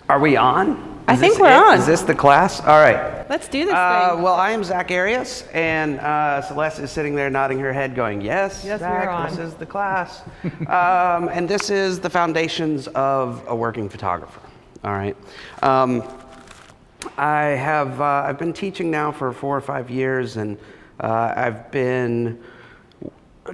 Are we on? I think we're on. Is this the class? All right. Let's do this thing. Well, I am Zach Arias, and Celeste is sitting there nodding her head going, yes, Yes, Zach, we're on. this is the class. And this is the foundations of a working photographer. All right. I've been teaching now for 4 or 5 years, and I've been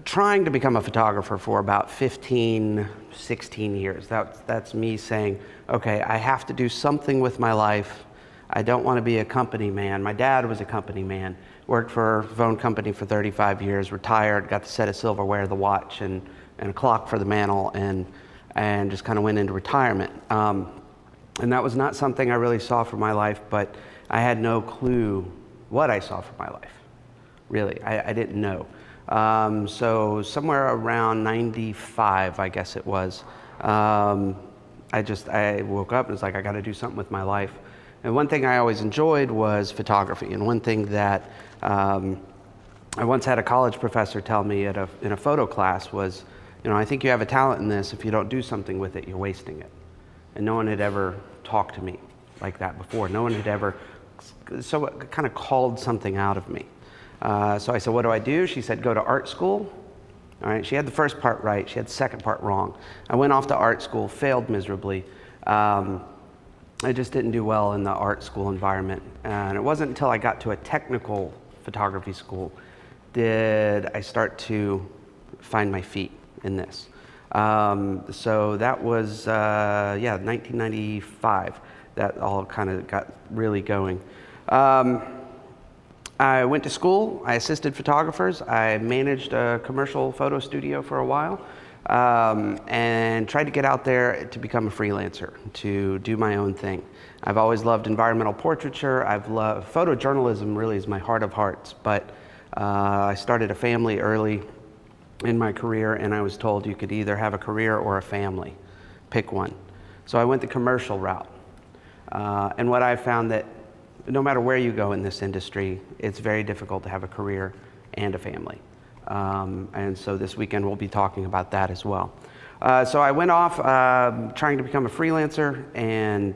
trying to become a photographer for about 15, 16 years. That's me saying, okay, I have to do something with my life. I don't want to be a company man. My dad was a company man, worked for a phone company for 35 years, retired, got the set of silverware, the watch, and a clock for the mantle, and just kind of went into retirement. And that was not something I really saw for my life, but I had no clue what I saw for my life, really. I didn't know. So somewhere around 95, I guess it was, I woke up and was like, I got to do something with my life. And one thing I always enjoyed was photography. And one thing that I once had a college professor tell me in a photo class was, I think you have a talent in this. If you don't do something with it, you're wasting it. And no one had ever talked to me like that before. No one had ever kind of called something out of me. So I said, what do I do? She said, go to art school. All right, she had the first part right. She had the second part wrong. I went off to art school, failed miserably. I just didn't do well in the art school environment. And it wasn't until I got to a technical photography school did I start to find my feet in this. So that was, 1995. That all kind of got really going. I went to school, I assisted photographers, I managed a commercial photo studio for a while, and tried to get out there to become a freelancer, to do my own thing. I've always loved environmental portraiture. I've loved photojournalism, really is my heart of hearts, but I started a family early in my career, and I was told you could either have a career or a family. Pick one. So I went the commercial route. And what I found that no matter where you go in this industry, it's very difficult to have a career and a family. And so this weekend we'll be talking about that as well. So I went off trying to become a freelancer and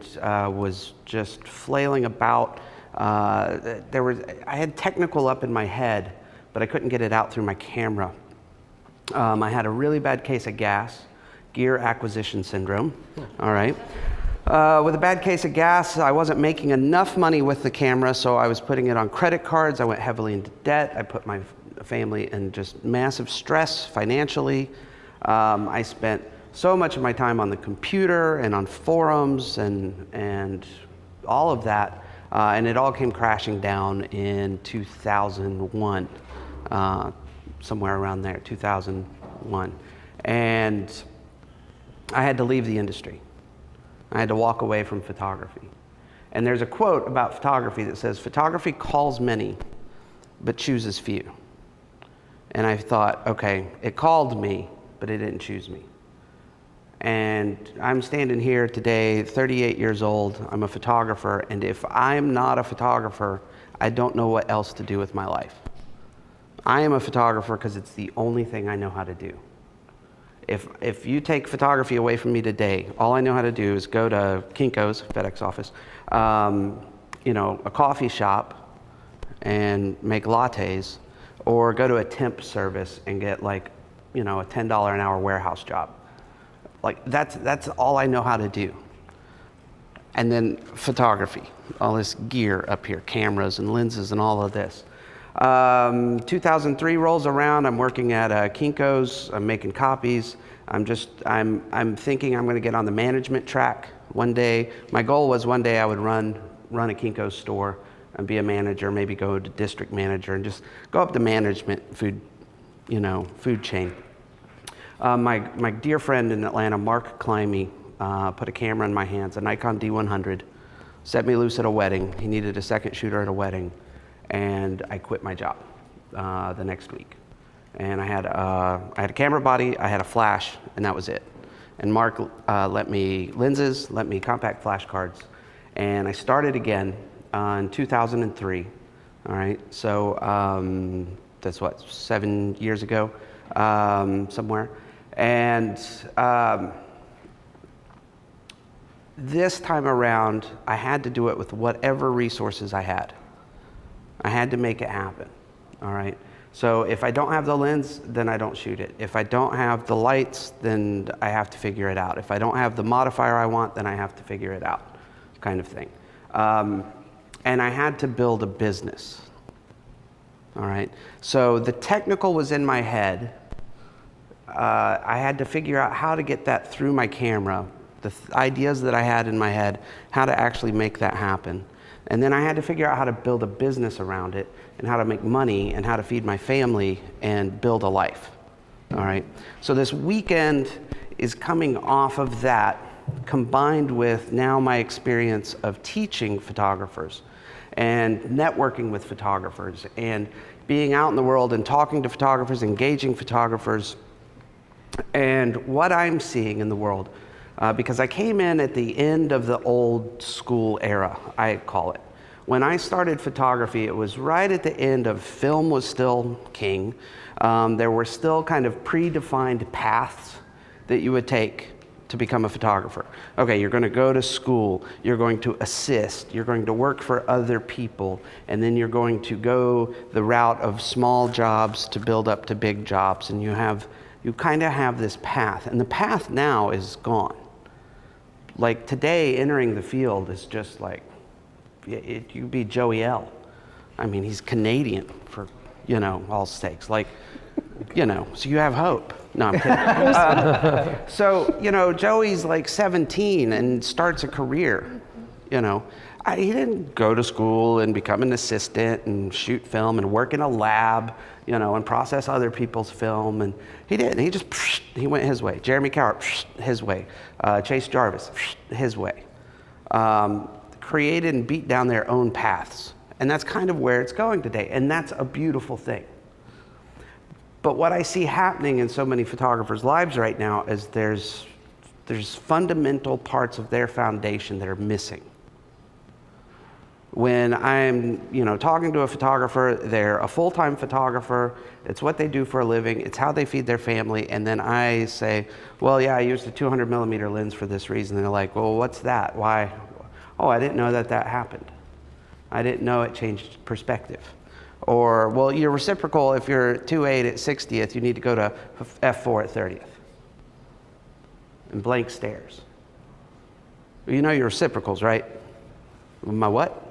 was just flailing about. I had technical up in my head, but I couldn't get it out through my camera. I had a really bad case of gear acquisition syndrome, all right. With a bad case of gas, I wasn't making enough money with the camera, so I was putting it on credit cards. I went heavily into debt. I put my family in just massive stress financially. I spent so much of my time on the computer and on forums and all of that, and it all came crashing down in 2001, somewhere around there, 2001. And I had to leave the industry. I had to walk away from photography. And there's a quote about photography that says, photography calls many, but chooses few. And I thought, okay, it called me, but it didn't choose me. And I'm standing here today, 38 years old, I'm a photographer, and if I'm not a photographer, I don't know what else to do with my life. I am a photographer because it's the only thing I know how to do. If you take photography away from me today, all I know how to do is go to Kinko's, FedEx office, a coffee shop and make lattes, or go to a temp service and get a $10 an hour warehouse job. That's all I know how to do. And then photography, all this gear up here, cameras and lenses and all of this. 2003 rolls around, I'm working at Kinko's, I'm making copies. I'm thinking I'm gonna get on the management track one day. My goal was one day I would run a Kinko's store and be a manager, maybe go to district manager and just go up the management food chain. My dear friend in Atlanta, Mark Climby, put a camera in my hands, a Nikon D100, set me loose at a wedding. He needed a second shooter at a wedding. And I quit my job the next week. And I had a camera body, I had a flash, and that was it. And Mark lent me lenses, lent me compact flash cards, and I started again in 2003. All right, so that's what, 7 years ago, somewhere. And This time around, I had to do it with whatever resources I had. I had to make it happen, all right? So if I don't have the lens, then I don't shoot it. If I don't have the lights, then I have to figure it out. If I don't have the modifier I want, then I have to figure it out, kind of thing. And I had to build a business, all right? So the technical was in my head. I had to figure out how to get that through my camera, the ideas that I had in my head, how to actually make that happen. And then I had to figure out how to build a business around it and how to make money and how to feed my family and build a life, all right? So this weekend is coming off of that, combined with now my experience of teaching photographers and networking with photographers and being out in the world and talking to photographers, engaging photographers, and what I'm seeing in the world. Because I came in at the end of the old school era, I call it. When I started photography, it was right at the end of film was still king. There were still kind of predefined paths that you would take to become a photographer. Okay, you're going to go to school, you're going to assist, you're going to work for other people, and then you're going to go the route of small jobs to build up to big jobs, and you kind of have this path, and the path now is gone. Like today, entering the field is just like, you'd be Joey L. I mean, he's Canadian for, all stakes. Like, so you have hope. No, I'm kidding. So, Joey's like 17 and starts a career, he didn't go to school and become an assistant and shoot film and work in a lab, and process other people's film. And he didn't. He went his way. Jeremy Cowart, his way. Chase Jarvis, his way. Created and beat down their own paths. And that's kind of where it's going today. And that's a beautiful thing. But what I see happening in so many photographers' lives right now is there's fundamental parts of their foundation that are missing. When I'm, talking to a photographer, they're a full-time photographer. It's what they do for a living. It's how they feed their family. And then I say, well, yeah, I used a 200 millimeter lens for this reason. And they're like, well, what's that? Why? Oh, I didn't know that happened. I didn't know it changed perspective. Or, well, your reciprocal, if you're 2.8 at 60th, you need to go to f4 at 30th. And blank stares. You know your reciprocals, right? My what?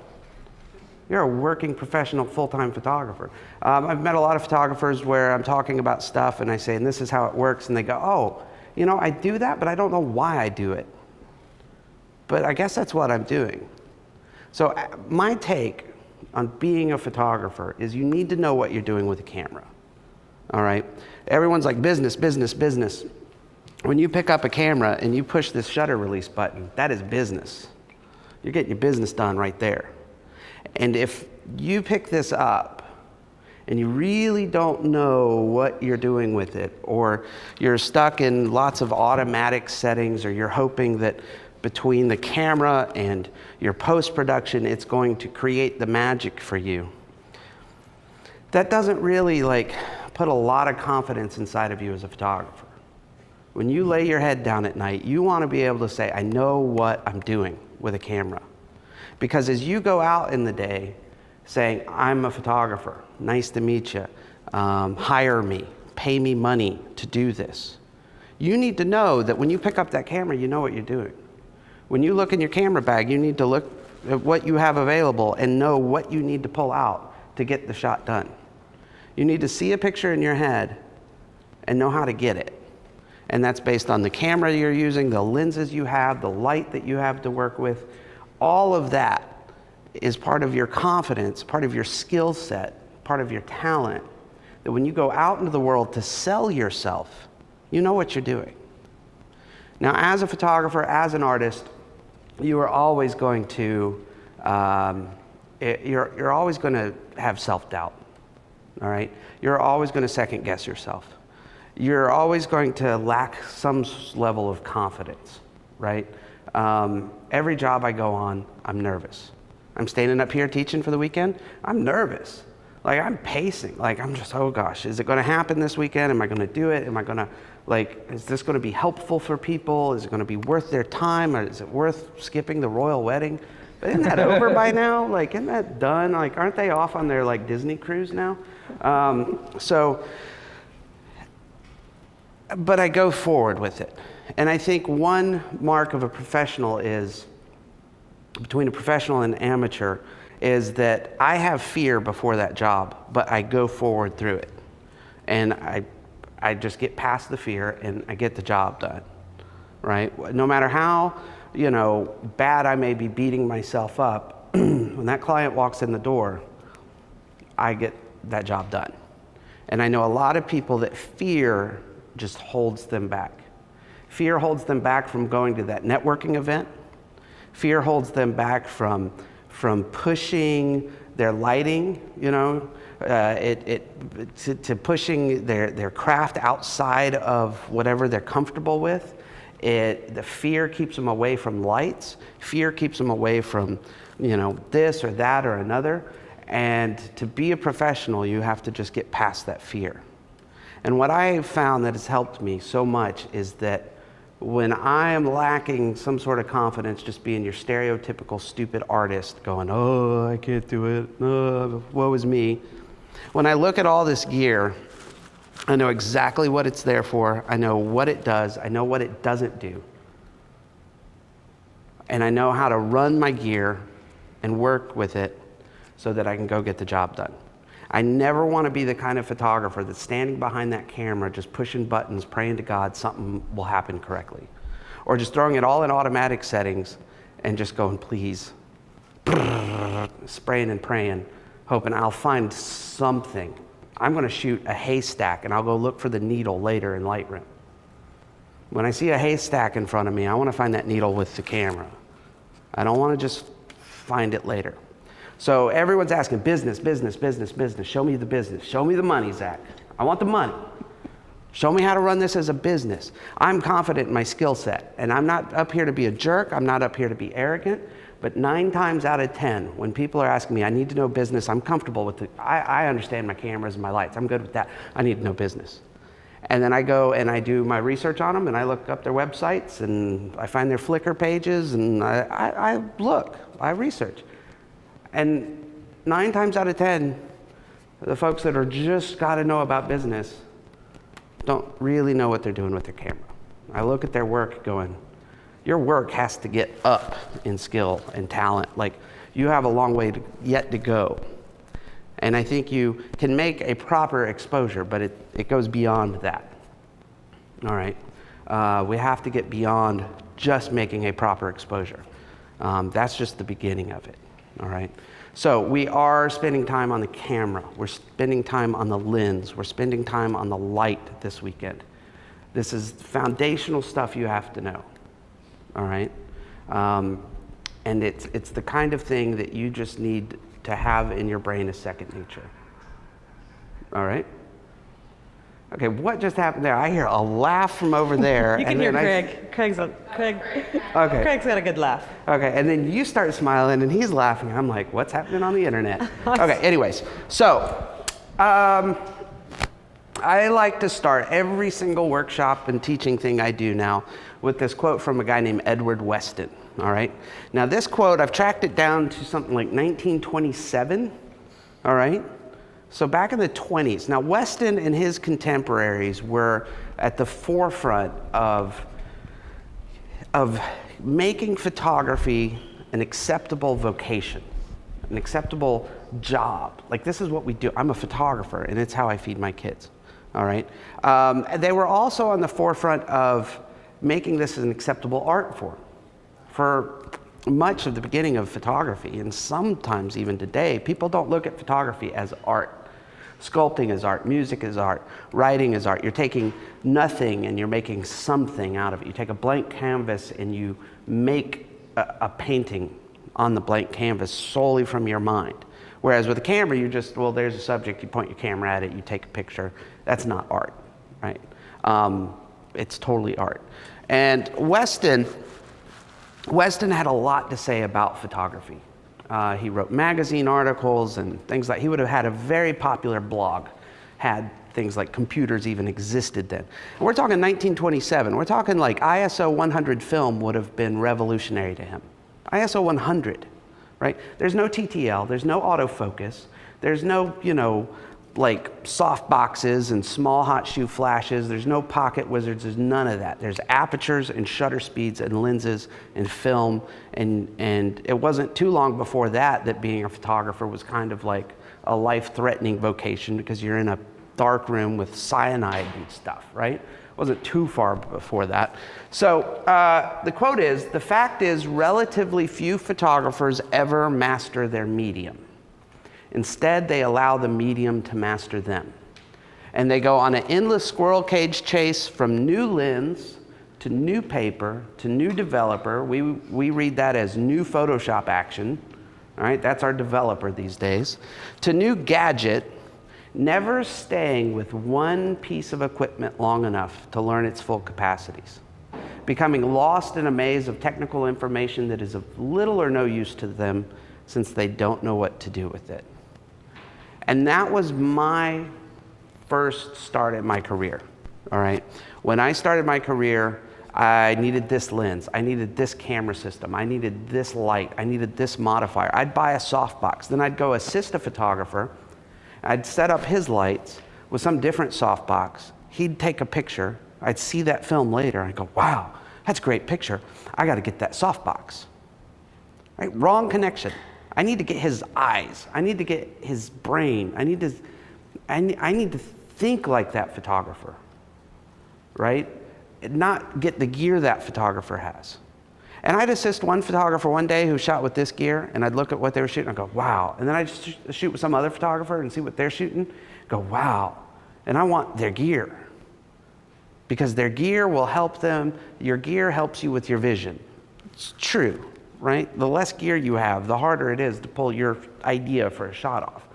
You're a working professional full-time photographer. I've met a lot of photographers where I'm talking about stuff and I say, and this is how it works, and they go, oh, I do that, but I don't know why I do it. But I guess that's what I'm doing. So my take on being a photographer is you need to know what you're doing with a camera, all right? Everyone's like business, business, business. When you pick up a camera and you push this shutter release button, that is business. You're getting your business done right there. And if you pick this up and you really don't know what you're doing with it, or you're stuck in lots of automatic settings, or you're hoping that between the camera and your post-production, it's going to create the magic for you, that doesn't really put a lot of confidence inside of you as a photographer. When you lay your head down at night, you want to be able to say, I know what I'm doing with a camera. Because as you go out in the day saying, I'm a photographer, nice to meet you, hire me, pay me money to do this, you need to know that when you pick up that camera, you know what you're doing. When you look in your camera bag, you need to look at what you have available and know what you need to pull out to get the shot done. You need to see a picture in your head and know how to get it. And that's based on the camera you're using, the lenses you have, the light that you have to work with. All of that is part of your confidence, part of your skill set, part of your talent, that when you go out into the world to sell yourself, you know what you're doing. Now, as a photographer, as an artist, you are always going to, you're always going to have self-doubt, all right? You're always going to second-guess yourself. You're always going to lack some level of confidence, right? Every job I go on, I'm nervous. I'm standing up here teaching for the weekend, I'm nervous. I'm pacing. I'm just, oh gosh, is it going to happen this weekend? Am I going to do it? Am I going to Like, is this going to be helpful for people? Is it going to be worth their time? Or is it worth skipping the royal wedding? But isn't that over by now? Like, isn't that done? Like, aren't they off on their like Disney cruise now? But I go forward with it. And I think one mark of a professional is, between a professional and amateur, is that I have fear before that job, but I go forward through it. And I just get past the fear and I get the job done, right? No matter how, bad I may be beating myself up, when that client walks in the door, I get that job done. And I know a lot of people that fear just holds them back. Fear holds them back from going to that networking event. Fear holds them back from pushing their lighting, to pushing their craft outside of whatever they're comfortable with. The fear keeps them away from lights. Fear keeps them away from, this or that or another. And to be a professional, you have to just get past that fear. And what I have found that has helped me so much is that when I am lacking some sort of confidence, just being your stereotypical stupid artist going, oh, I can't do it, oh, woe is me. When I look at all this gear, I know exactly what it's there for. I know what it does. I know what it doesn't do. And I know how to run my gear and work with it so that I can go get the job done. I never want to be the kind of photographer that's standing behind that camera just pushing buttons, praying to God something will happen correctly. Or just throwing it all in automatic settings and just going, please, spraying and praying, hoping I'll find something. I'm going to shoot a haystack and I'll go look for the needle later in Lightroom. When I see a haystack in front of me, I want to find that needle with the camera. I don't want to just find it later. So everyone's asking, business, business, business, business. Show me the business. Show me the money, Zach. I want the money. Show me how to run this as a business. I'm confident in my skill set. And I'm not up here to be a jerk. I'm not up here to be arrogant. But 9 times out of 10, when people are asking me, I need to know business, I'm comfortable with it. I understand my cameras and my lights. I'm good with that. I need to know business. And then I go and I do my research on them, and I look up their websites, and I find their Flickr pages, and I look, I research. And 9 times out of 10, the folks that are just got to know about business don't really know what they're doing with their camera. I look at their work going, your work has to get up in skill and talent. Like, you have a long way yet to go. And I think you can make a proper exposure, but it goes beyond that. All right. We have to get beyond just making a proper exposure. That's just the beginning of it. All right. So we are spending time on the camera. We're spending time on the lens. We're spending time on the light this weekend. This is foundational stuff you have to know. All right. And it's the kind of thing that you just need to have in your brain as second nature. All right. Okay, what just happened there? I hear a laugh from over there. You can hear Craig. Craig's got a good laugh. Okay, and then you start smiling and he's laughing. I'm like, what's happening on the internet? Okay, anyways, so I like to start every single workshop and teaching thing I do now with this quote from a guy named Edward Weston. All right. Now this quote, I've tracked it down to something like 1927. All right. So back in the 20s. Now Weston and his contemporaries were at the forefront of making photography an acceptable vocation, an acceptable job. Like, this is what we do. I'm a photographer, and it's how I feed my kids. All right. They were also on the forefront of making this an acceptable art form. For much of the beginning of photography, and sometimes even today, people don't look at photography as art. Sculpting is art, music is art, writing is art. You're taking nothing and you're making something out of it. You take a blank canvas and you make a painting on the blank canvas solely from your mind. Whereas with a camera, you just, well, there's a subject, you point your camera at it, you take a picture. That's not art, right? It's totally art. And Weston had a lot to say about photography. He wrote magazine articles and things like, he would have had a very popular blog had things like computers even existed then. And we're talking 1927. We're talking like ISO 100 film would have been revolutionary to him. ISO 100, right? There's no TTL, there's no autofocus, there's no, you know, like soft boxes and small hot shoe flashes, there's no pocket wizards, there's none of that. There's apertures and shutter speeds and lenses and film, and it wasn't too long before that being a photographer was kind of like a life-threatening vocation because you're in a dark room with cyanide and stuff, right? It wasn't too far before that. So the quote is, "The fact is relatively few photographers ever master their medium. Instead, they allow the medium to master them. And they go on an endless squirrel cage chase from new lens to new paper to new developer." We read that as new Photoshop action. All right, that's our developer these days. "To new gadget, never staying with one piece of equipment long enough to learn its full capacities. Becoming lost in a maze of technical information that is of little or no use to them since they don't know what to do with it." And that was my first start at my career, all right? When I started my career, I needed this lens, I needed this camera system, I needed this light, I needed this modifier. I'd buy a softbox, then I'd go assist a photographer, I'd set up his lights with some different softbox, he'd take a picture, I'd see that film later, and I'd go, wow, that's a great picture, I gotta get that softbox. Right? Wrong connection. I need to get his eyes. I need to get his brain. I need to think like that photographer, right? Not get the gear that photographer has. And I'd assist one photographer one day who shot with this gear, and I'd look at what they were shooting and I'd go, wow. And then I'd shoot with some other photographer and see what they're shooting, go, wow. And I want their gear. Because their gear will help them. Your gear helps you with your vision. It's true. Right? The less gear you have, the harder it is to pull your idea for a shot off.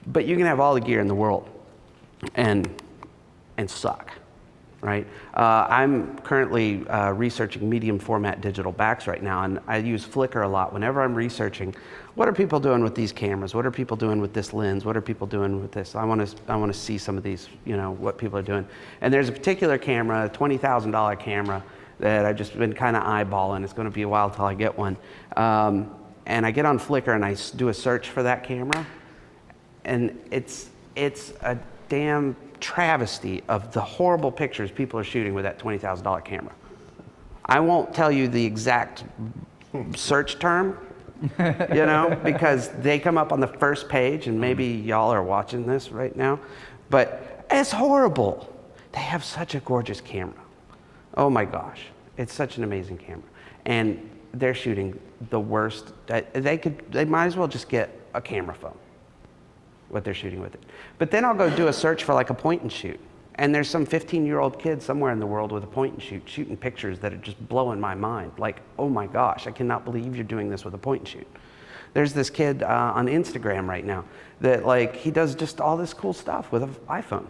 But you can have all the gear in the world and suck, right? I'm currently researching medium format digital backs right now, and I use Flickr a lot whenever I'm researching. What are people doing with these cameras? What are people doing with this lens? What are people doing with this? I want to see some of these, you know, what people are doing. And there's a particular camera, a $20,000 camera, that I've just been kind of eyeballing. It's going to be a while till I get one. And I get on Flickr and I do a search for that camera. And it's a damn travesty of the horrible pictures people are shooting with that $20,000 camera. I won't tell you the exact search term, you know, because they come up on the first page, and maybe y'all are watching this right now, but it's horrible. They have such a gorgeous camera. Oh my gosh, it's such an amazing camera. And they're shooting the worst. They might as well just get a camera phone, what they're shooting with it. But then I'll go do a search for like a point and shoot. And there's some 15-year-old kid somewhere in the world with a point and shoot, shooting pictures that are just blowing my mind. Like, oh my gosh, I cannot believe you're doing this with a point and shoot. There's this kid on Instagram right now that like, he does just all this cool stuff with an iPhone.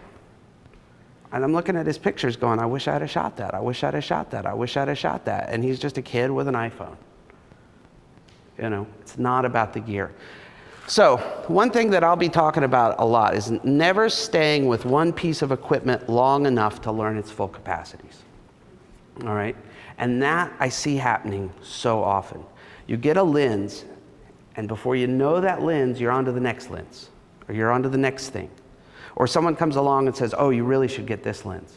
And I'm looking at his pictures going, I wish I'd have shot that. I wish I'd have shot that. I wish I'd have shot that. And he's just a kid with an iPhone. You know, it's not about the gear. So one thing that I'll be talking about a lot is never staying with one piece of equipment long enough to learn its full capacities. All right? And that I see happening so often. You get a lens, and before you know that lens, you're on to the next lens, or you're on to the next thing. Or someone comes along and says, oh, you really should get this lens.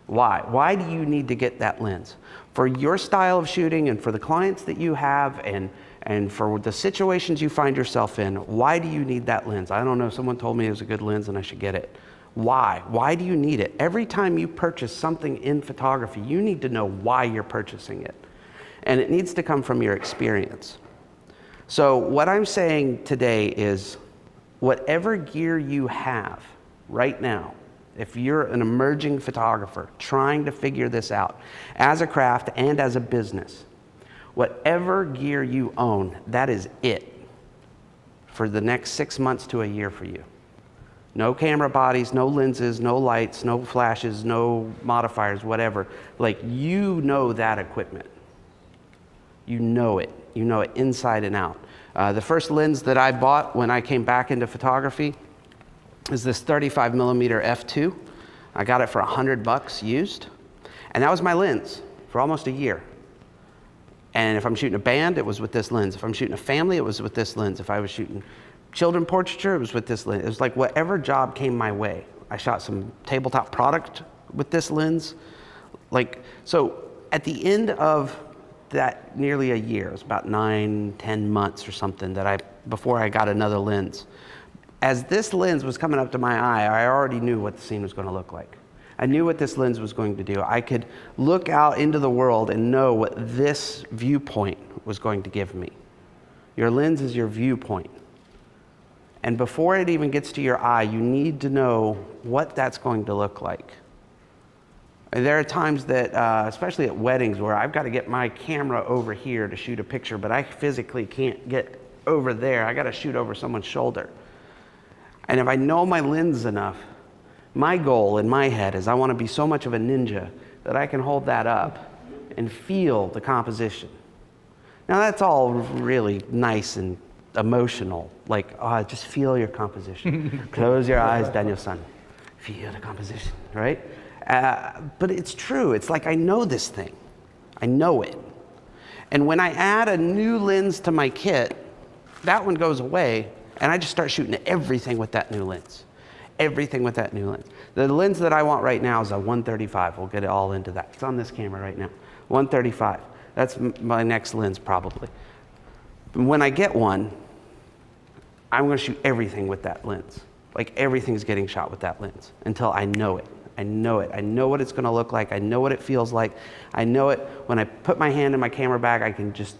Why? Why do you need to get that lens? For your style of shooting and for the clients that you have and for the situations you find yourself in, why do you need that lens? I don't know, someone told me it was a good lens and I should get it. Why? Why do you need it? Every time you purchase something in photography, you need to know why you're purchasing it. And it needs to come from your experience. So what I'm saying today is whatever gear you have right now, if you're an emerging photographer trying to figure this out as a craft and as a business, whatever gear you own, that is it for the next 6 months to a year for you. No camera bodies, no lenses, no lights, no flashes, no modifiers, whatever. Like, you know that equipment. You know it. You know it inside and out. The first lens that I bought when I came back into photography, is this 35 millimeter f2. I got it for $100 used. And that was my lens for almost a year. And if I'm shooting a band, it was with this lens. If I'm shooting a family, it was with this lens. If I was shooting children portraiture, it was with this lens. It was like whatever job came my way. I shot some tabletop product with this lens. So at the end of that nearly a year, it was about 9-10 months or something before I got another lens. As this lens was coming up to my eye, I already knew what the scene was going to look like. I knew what this lens was going to do. I could look out into the world and know what this viewpoint was going to give me. Your lens is your viewpoint. And before it even gets to your eye, you need to know what that's going to look like. And there are times that, especially at weddings, where I've got to get my camera over here to shoot a picture, but I physically can't get over there. I got to shoot over someone's shoulder. And if I know my lens enough, my goal in my head is I want to be so much of a ninja that I can hold that up and feel the composition. Now that's all really nice and emotional, like, oh, just feel your composition. Close your eyes, Daniel-san. Feel the composition, right? But it's true. It's like I know this thing. I know it. And when I add a new lens to my kit, that one goes away, and I just start shooting everything with that new lens. Everything with that new lens. The lens that I want right now is a 135. We'll get it all into that. It's on this camera right now. 135. That's my next lens probably. When I get one, I'm going to shoot everything with that lens. Like everything's getting shot with that lens until I know it. I know it. I know what it's going to look like. I know what it feels like. I know it. When I put my hand in my camera bag,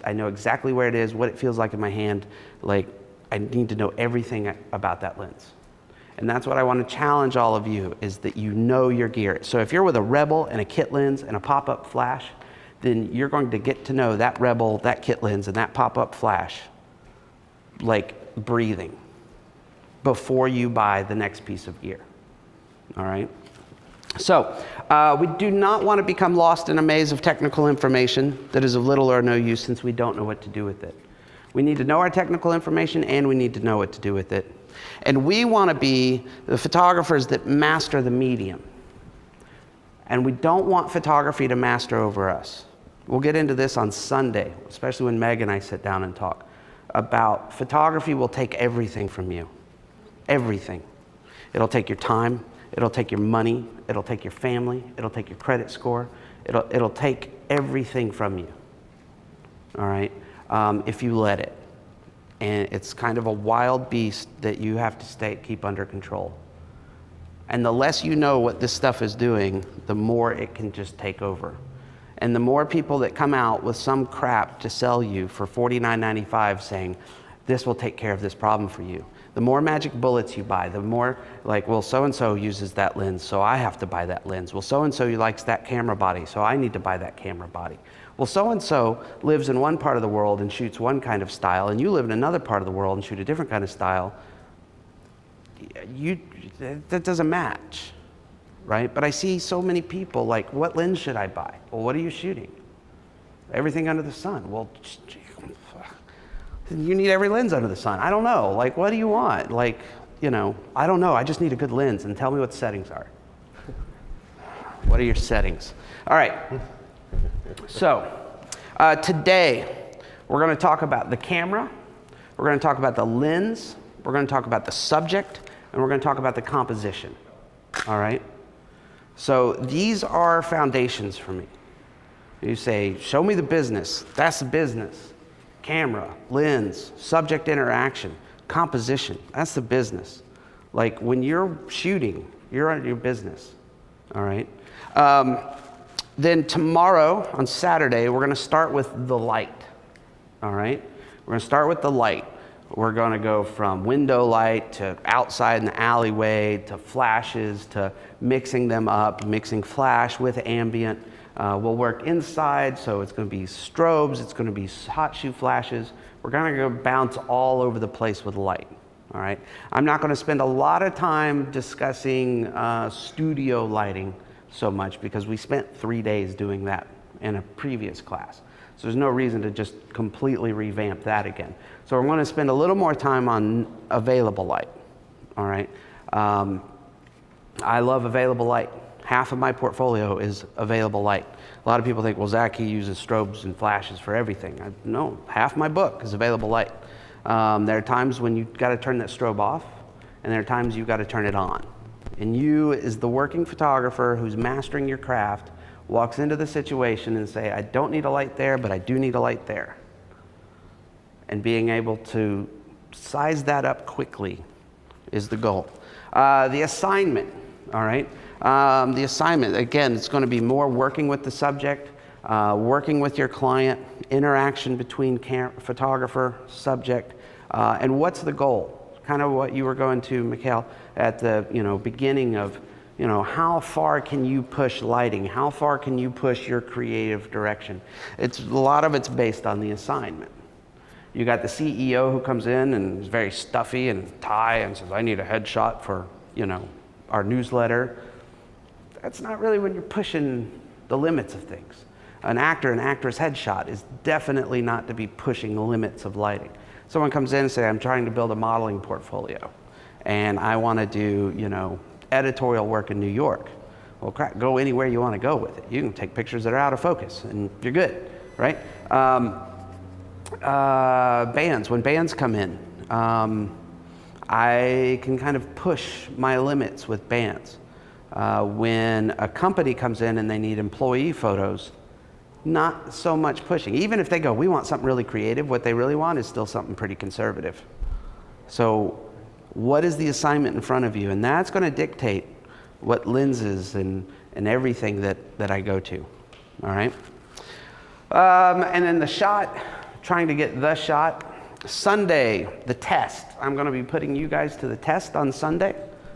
I know exactly where it is, what it feels like in my hand. Like, I need to know everything about that lens. And that's what I want to challenge all of you, is that you know your gear. So if you're with a Rebel and a kit lens and a pop-up flash, then you're going to get to know that Rebel, that kit lens, and that pop-up flash like breathing before you buy the next piece of gear. All right? So we do not want to become lost in a maze of technical information that is of little or no use since we don't know what to do with it. We need to know our technical information, and we need to know what to do with it. And we want to be the photographers that master the medium. And we don't want photography to master over us. We'll get into this on Sunday, especially when Meg and I sit down and talk about photography will take everything from you. Everything. It'll take your time. It'll take your money. It'll take your family. It'll take your credit score. It'll take everything from you. All right? If you let it. And it's kind of a wild beast that you have to keep under control. And the less you know what this stuff is doing, the more it can just take over. And the more people that come out with some crap to sell you for $49.95 saying, this will take care of this problem for you. The more magic bullets you buy, the more like, well, so-and-so uses that lens, so I have to buy that lens. Well, so-and-so likes that camera body, so I need to buy that camera body. Well, so-and-so lives in one part of the world and shoots one kind of style, and you live in another part of the world and shoot a different kind of style. That doesn't match, right? But I see so many people like, what lens should I buy? Well, what are you shooting? Everything under the sun. Well, you need every lens under the sun. I don't know. Like, what do you want? Like, you know, I don't know. I just need a good lens, and tell me what settings are. What are your settings? All right. So, today, we're going to talk about the camera, we're going to talk about the lens, we're going to talk about the subject, and we're going to talk about the composition. All right? So, these are foundations for me. You say, show me the business. That's the business. Camera, lens, subject interaction, composition. That's the business. Like, when you're shooting, you're on your business. All right? Then tomorrow, on Saturday, we're going to start with the light, all right? We're going to start with the light. We're going to go from window light to outside in the alleyway to flashes to mixing them up, mixing flash with ambient. We'll work inside, so it's going to be strobes, it's going to be hot shoe flashes. We're going to go bounce all over the place with light, all right? I'm not going to spend a lot of time discussing studio lighting so much because we spent 3 days doing that in a previous class. So there's no reason to just completely revamp that again. So we're going to spend a little more time on available light, all right? I love available light. Half of my portfolio is available light. A lot of people think, well, Zach, he uses strobes and flashes for everything. No, half my book is available light. There are times when you've got to turn that strobe off, and there are times you've got to turn it on. And you, as the working photographer who's mastering your craft, walks into the situation and say, I don't need a light there, but I do need a light there. And being able to size that up quickly is the goal. The assignment, all right? The assignment, again, it's going to be more working with the subject, working with your client, interaction between photographer, subject, and what's the goal? Kind of what you were going to, Mikhail, at the beginning of, how far can you push lighting? How far can you push your creative direction? A lot of it's based on the assignment. You got the CEO who comes in and is very stuffy and tie and says, I need a headshot for, our newsletter. That's not really when you're pushing the limits of things. An actor, an actress headshot is definitely not to be pushing the limits of lighting. Someone comes in and says, I'm trying to build a modeling portfolio and I want to do, editorial work in New York. Well, crap, go anywhere you want to go with it. You can take pictures that are out of focus and you're good, right? Bands, when bands come in, I can kind of push my limits with bands. When a company comes in and they need employee photos, not so much pushing. Even if they go, we want something really creative, what they really want is still something pretty conservative. So what is the assignment in front of you? And that's going to dictate what lenses and everything that I go to, all right? And then the shot, trying to get the shot. Sunday, the test. I'm going to be putting you guys to the test on Sunday.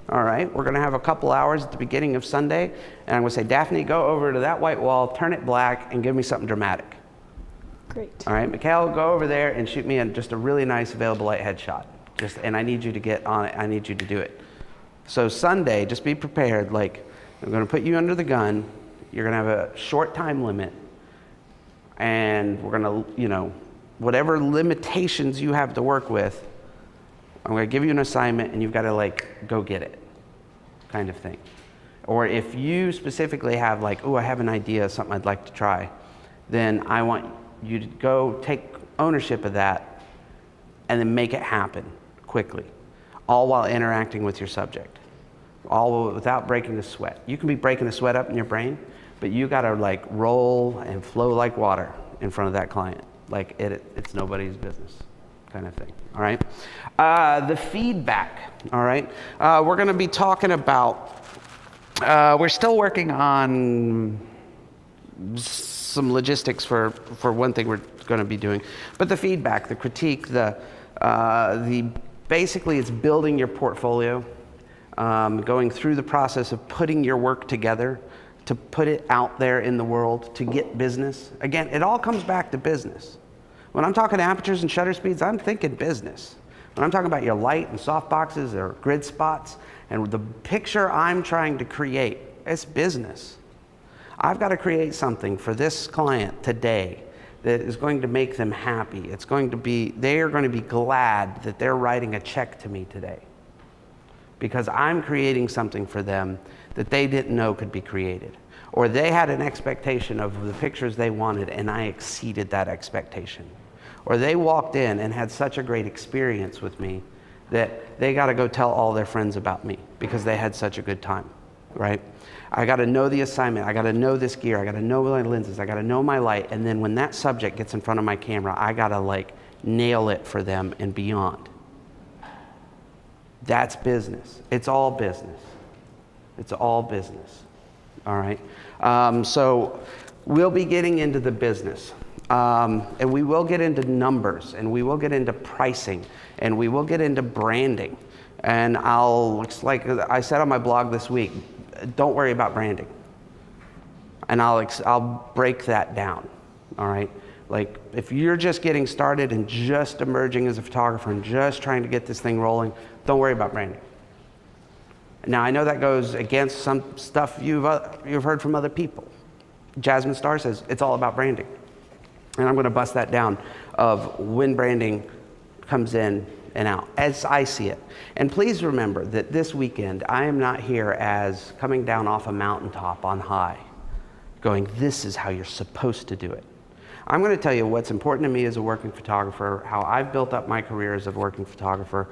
All right, we're going to have a couple hours at the beginning of Sunday, and I'm going to say, Daphne, go over to that white wall, turn it black, and give me something dramatic. Great. All right, Mikhail, go over there and shoot me just a really nice available light headshot. And I need you to get on it. I need you to do it. So Sunday, just be prepared. Like, I'm going to put you under the gun. You're going to have a short time limit, and we're going to, whatever limitations you have to work with, I'm going to give you an assignment, and you've got to go get it, kind of thing. Or if you specifically have I have an idea, something I'd like to try, then I want you to go take ownership of that and then make it happen quickly, all while interacting with your subject, all without breaking a sweat. You can be breaking a sweat up in your brain, but you got to roll and flow like water in front of that client. It's nobody's business, kind of thing, all right? The feedback, all right? We're going to be talking about, we're still working on some logistics for one thing we're going to be doing, but the feedback, the critique, basically it's building your portfolio, going through the process of putting your work together, to put it out there in the world, to get business. Again, it all comes back to business. When I'm talking apertures and shutter speeds, I'm thinking business. When I'm talking about your light and soft boxes or grid spots and the picture I'm trying to create, it's business. I've got to create something for this client today that is going to make them happy. They are going to be glad that they're writing a check to me today, because I'm creating something for them that they didn't know could be created. Or they had an expectation of the pictures they wanted and I exceeded that expectation. Or they walked in and had such a great experience with me that they got to go tell all their friends about me because they had such a good time, right? I got to know the assignment. I got to know this gear. I got to know my lenses. I got to know my light. And then when that subject gets in front of my camera, I got to nail it for them and beyond. That's business. It's all business. It's all business. All right. So we'll be getting into the business. And we will get into numbers, and we will get into pricing, and we will get into branding. And like I said on my blog this week, don't worry about branding. And I'll break that down. All right. If you're just getting started and just emerging as a photographer and just trying to get this thing rolling, don't worry about branding. Now, I know that goes against some stuff you've heard from other people. Jasmine Starr says it's all about branding. And I'm going to bust that down of when branding comes in and out, as I see it. And please remember that this weekend, I am not here as coming down off a mountaintop on high, going, this is how you're supposed to do it. I'm going to tell you what's important to me as a working photographer, how I've built up my career as a working photographer,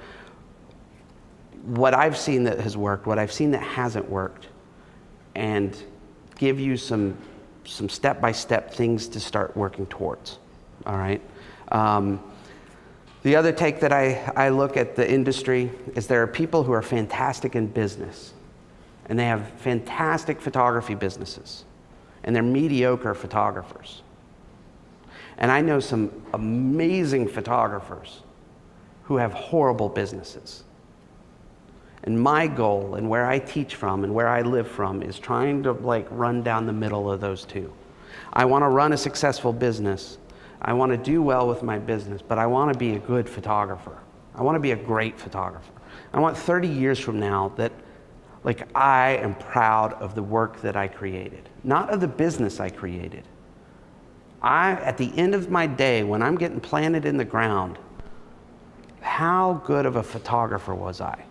what I've seen that has worked, what I've seen that hasn't worked, and give you some step-by-step things to start working towards, all right? The other take that I look at the industry is there are people who are fantastic in business, and they have fantastic photography businesses, and they're mediocre photographers. And I know some amazing photographers who have horrible businesses. And my goal, and where I teach from and where I live from, is trying to run down the middle of those two. I want to run a successful business. I want to do well with my business, but I want to be a good photographer. I want to be a great photographer. I want 30 years from now that I am proud of the work that I created, not of the business I created. At the end of my day, when I'm getting planted in the ground, how good of a photographer was I?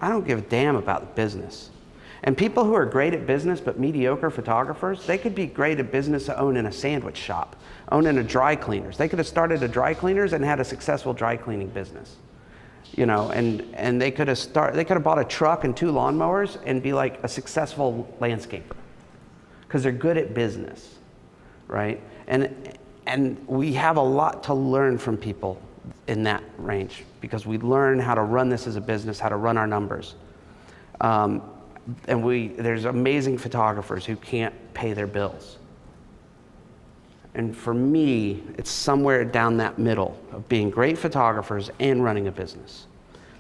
I don't give a damn about the business. And people who are great at business but mediocre photographers, they could be great at business owning a sandwich shop, owning a dry cleaners. They could have started a dry cleaners and had a successful dry cleaning business. You know, and they could have bought a truck and 2 lawnmowers and be like a successful landscaper because they're good at business, right? And we have a lot to learn from people in that range because we learn how to run this as a business, how to run our numbers. And there's amazing photographers who can't pay their bills. And for me, it's somewhere down that middle of being great photographers and running a business.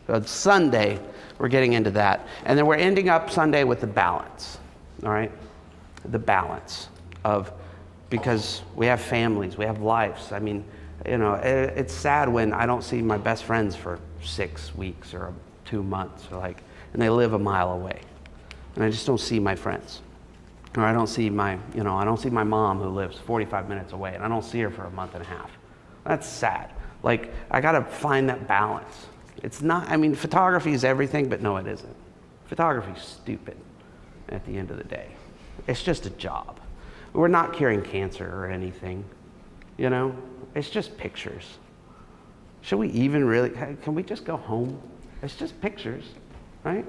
So Sunday, we're getting into that. And then we're ending up Sunday with the balance, all right? The balance of, because we have families, we have lives. I mean, you know, it's sad when I don't see my best friends for 6 weeks or 2 months, and they live a mile away. And I just don't see my friends. Or I don't see my mom who lives 45 minutes away, and I don't see her for a month and a half. That's sad. I gotta find that balance. It's not, photography is everything, but no, it isn't. Photography's stupid at the end of the day. It's just a job. We're not curing cancer or anything, you know? It's just pictures. Should we even really, can we just go home? It's just pictures, right?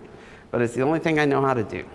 But it's the only thing I know how to do.